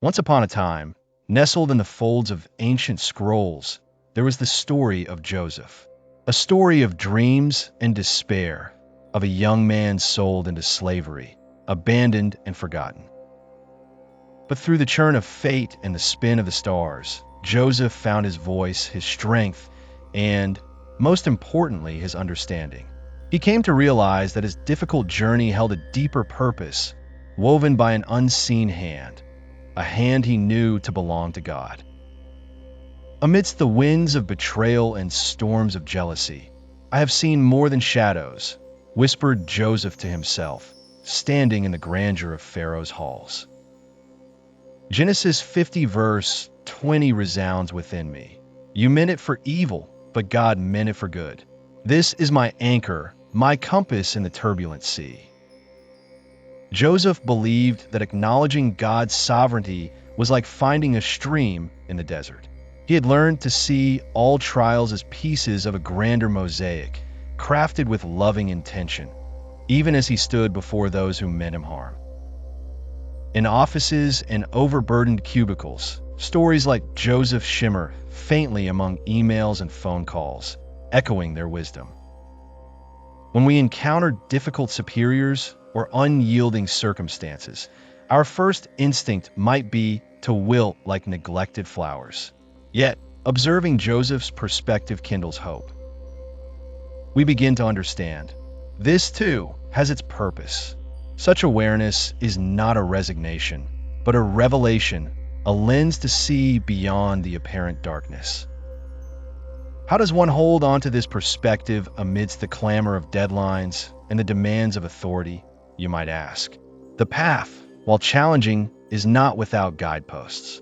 Once upon a time, nestled in the folds of ancient scrolls, there was the story of Joseph. A story of dreams and despair, of a young man sold into slavery, abandoned and forgotten. But through the churn of fate and the spin of the stars, Joseph found his voice, his strength, and, most importantly, his understanding. He came to realize that his difficult journey held a deeper purpose, woven by an unseen hand, a hand he knew to belong to God. Amidst the winds of betrayal and storms of jealousy, I have seen more than shadows, whispered Joseph to himself, standing in the grandeur of Pharaoh's halls. Genesis 50 verse 20 resounds within me. You meant it for evil, but God meant it for good. This is my anchor, my compass in the turbulent sea. Joseph believed that acknowledging God's sovereignty was like finding a stream in the desert. He had learned to see all trials as pieces of a grander mosaic, crafted with loving intention, even as he stood before those who meant him harm. In offices and overburdened cubicles, stories like Joseph shimmer faintly among emails and phone calls, echoing their wisdom. When we encounter difficult superiors or unyielding circumstances, our first instinct might be to wilt like neglected flowers. Yet, observing Joseph's perspective kindles hope. We begin to understand. This, too, has its purpose. Such awareness is not a resignation, but a revelation, a lens to see beyond the apparent darkness. How does one hold on to this perspective amidst the clamor of deadlines and the demands of authority, you might ask? The path, while challenging, is not without guideposts.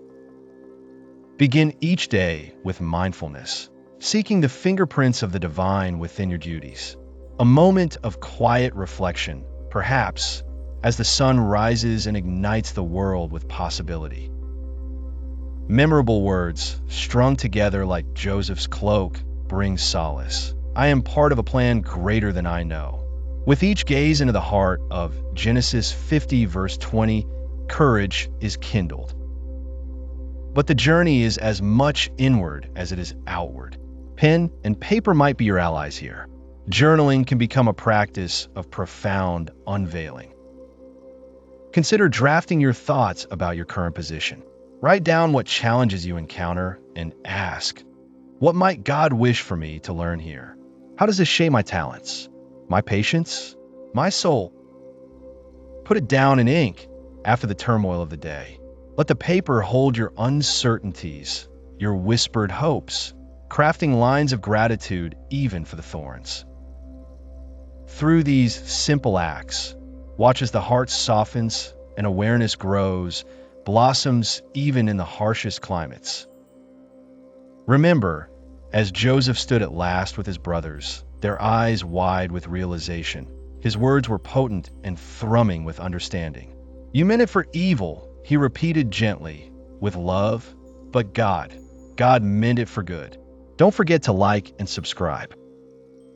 Begin each day with mindfulness, seeking the fingerprints of the divine within your duties. A moment of quiet reflection, perhaps, as the sun rises and ignites the world with possibility. Memorable words, strung together like Joseph's cloak, bring solace. I am part of a plan greater than I know. With each gaze into the heart of Genesis 50 verse 20, courage is kindled. But the journey is as much inward as it is outward. Pen and paper might be your allies here. Journaling can become a practice of profound unveiling. Consider drafting your thoughts about your current position. Write down what challenges you encounter and ask, what might God wish for me to learn here? How does this shape my talents, my patience, my soul? Put it down in ink after the turmoil of the day. Let the paper hold your uncertainties, your whispered hopes, crafting lines of gratitude even for the thorns. Through these simple acts, watch as the heart softens and awareness grows, blossoms even in the harshest climates. Remember, as Joseph stood at last with his brothers, their eyes wide with realization, his words were potent and thrumming with understanding. You meant it for evil, he repeated gently, with love, but God meant it for good. Don't forget to like and subscribe.